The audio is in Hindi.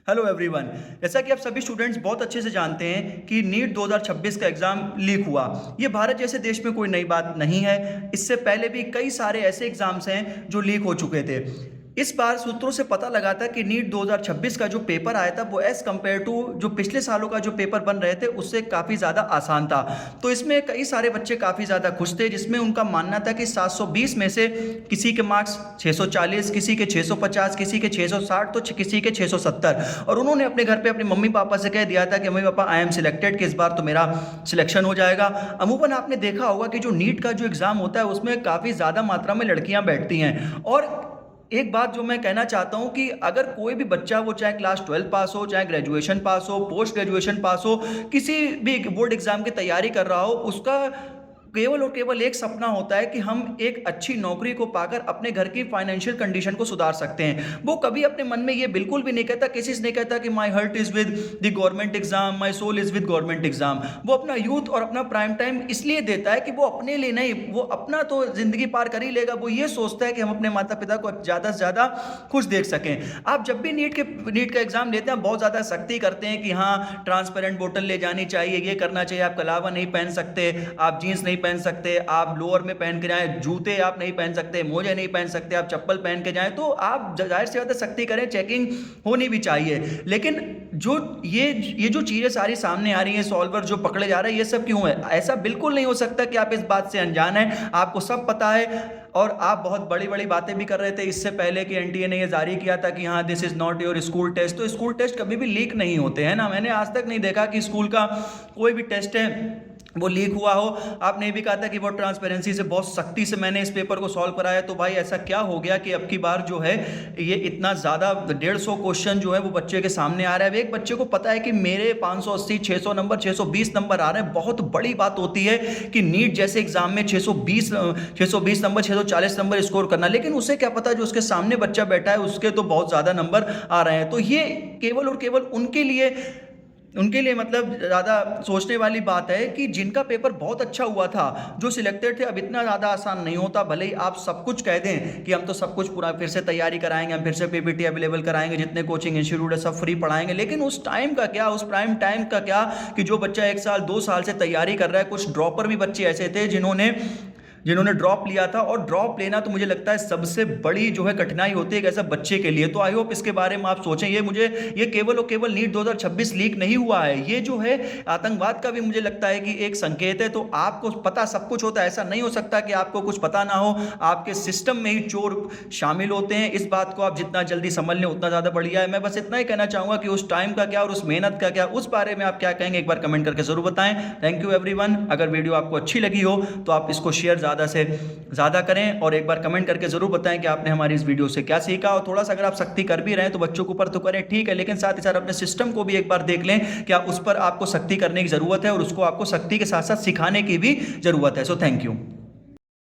Hello everyone. जैसा कि आप सभी स्टूडेंट्स बहुत अच्छे से जानते हैं कि नीट 2026 का एग्ज़ाम लीक हुआ। ये भारत जैसे देश में कोई नई बात नहीं है। इससे पहले भी कई सारे ऐसे एग्ज़ाम्स हैं जो लीक हो चुके थे। इस बार सूत्रों से पता लगा था कि नीट 2026 का जो पेपर आया था वो एज़ कम्पेयर टू जो पिछले सालों का जो पेपर बन रहे थे उससे काफ़ी ज़्यादा आसान था। तो इसमें कई सारे बच्चे काफ़ी ज़्यादा खुश थे, जिसमें उनका मानना था कि 720 में से किसी के मार्क्स 640, किसी के 650, किसी के 660 तो किसी के 670। और उन्होंने अपने घर पे अपने मम्मी पापा से कह दिया था कि mummy papa I am selected, कि इस बार तो मेरा सिलेक्शन हो जाएगा। अमूमन आपने देखा होगा कि जो नीट का जो एग्ज़ाम होता है उसमें काफ़ी ज़्यादा मात्रा में लड़कियां बैठती हैं। और एक बात जो मैं कहना चाहता हूं कि अगर कोई भी बच्चा, वो चाहे क्लास 12 पास हो, चाहे ग्रेजुएशन पास हो, पोस्ट ग्रेजुएशन पास हो, किसी भी बोर्ड एग्जाम की तैयारी कर रहा हो, उसका केवल और केवल एक सपना होता है कि हम एक अच्छी नौकरी को पाकर अपने घर की फाइनेंशियल कंडीशन को सुधार सकते हैं। वो कभी अपने मन में ये बिल्कुल भी नहीं कहता, किसी से नहीं कहता कि my heart is with the government exam, my soul is with government exam. वो अपना यूथ और अपना प्राइम टाइम इसलिए देता है कि वो अपने लिए नहीं, वो अपना तो जिंदगी पार कर ही लेगा। वो ये सोचता है कि हम अपने माता पिता को ज़्यादा से ज़्यादा खुश देख सकें। आप जब भी नीट का एग्जाम लेते हैं बहुत ज़्यादा सख्ती करते हैं कि हाँ ट्रांसपेरेंट बोतल ले जानी चाहिए, ये करना चाहिए, आप कलावा नहीं पहन सकते, आप जीन्स नहीं पहन सकते, आप लोअर में पहन के जाएं, जूते आप नहीं पहन सकते, मोजे नहीं पहन सकते, आप चप्पल पहन के जाएं। तो आप जाहिर सी बात है सख्ती करें, चेकिंग होनी भी चाहिए। लेकिन जो ये जो चीज़ें सारी सामने आ रही हैं, सॉल्वर जो पकड़े जा रहे हैं, ये सब क्यों है? ऐसा बिल्कुल नहीं हो सकता कि आप इस बात से अनजान हैं। आपको सब पता है और आप बहुत बड़ी बड़ी बातें भी कर रहे थे इससे पहले कि एनटीए ने ये जारी किया था कि हाँ this is not your school test. तो स्कूल टेस्ट कभी भी लीक नहीं होते हैं ना। मैंने आज तक नहीं देखा कि स्कूल का कोई भी टेस्ट है वो लीक हुआ हो। आपने ये भी कहा था कि वो ट्रांसपेरेंसी से बहुत सख्ती से मैंने इस पेपर को सॉल्व कराया। तो भाई ऐसा क्या हो गया कि अब की बार जो है ये इतना ज़्यादा 150 क्वेश्चन जो है वो बच्चे के सामने आ रहा है। एक बच्चे को पता है कि मेरे 580, 600 नंबर, 620 नंबर आ रहे हैं। बहुत बड़ी बात होती है कि नीट जैसे एग्जाम में 620 नंबर, 640 नंबर स्कोर करना। लेकिन उसे क्या पता जो उसके सामने बच्चा बैठा है उसके तो बहुत ज़्यादा नंबर आ रहे हैं। तो ये केवल और केवल उनके लिए मतलब ज़्यादा सोचने वाली बात है कि जिनका पेपर बहुत अच्छा हुआ था, जो सिलेक्टेड थे। अब इतना ज़्यादा आसान नहीं होता। भले ही आप सब कुछ कह दें कि हम तो सब कुछ पूरा फिर से तैयारी कराएंगे, हम फिर से पीपीटी अवेलेबल कराएंगे, जितने कोचिंग इंस्टीट्यूट है सब फ्री पढ़ाएंगे, लेकिन उस टाइम का क्या, उस प्राइम टाइम का क्या कि जो बच्चा 1 साल 2 साल से तैयारी कर रहा है। कुछ ड्रॉपर भी बच्चे ऐसे थे जिन्होंने ड्रॉप लिया था। और ड्रॉप लेना तो मुझे लगता है सबसे बड़ी जो है कठिनाई होती है एक ऐसा बच्चे के लिए। तो आई होप इसके बारे में आप सोचें। ये केवल और केवल नीट 2026 लीक नहीं हुआ है, ये जो है आतंकवाद का भी मुझे लगता है कि एक संकेत है। तो आपको पता सब कुछ होता है, ऐसा नहीं हो सकता कि आपको कुछ पता ना हो। आपके सिस्टम में ही चोर शामिल होते हैं। इस बात को आप जितना जल्दी समझ लें उतना ज़्यादा बढ़िया है। मैं बस इतना ही कहना चाहूँगा कि उस टाइम का क्या और उस मेहनत का क्या, उस बारे में आप क्या कहेंगे एक बार कमेंट करके जरूर बताएं। Thank you everyone. अगर वीडियो आपको अच्छी लगी हो तो आप इसको शेयर ज़्यादा से ज़्यादा करें और एक बार कमेंट करके ज़रूर बताएं कि आपने हमारी इस वीडियो से क्या सीखा। और थोड़ा सा अगर आप सख्ती कर भी रहे हैं तो बच्चों के ऊपर तो करें, ठीक है, लेकिन साथ ही साथ अपने सिस्टम को भी एक बार देख लें क्या उस पर आपको सख्ती करने की ज़रूरत है और उसको आपको सख्ती के साथ साथ सिखाने की भी ज़रूरत है। So thank you.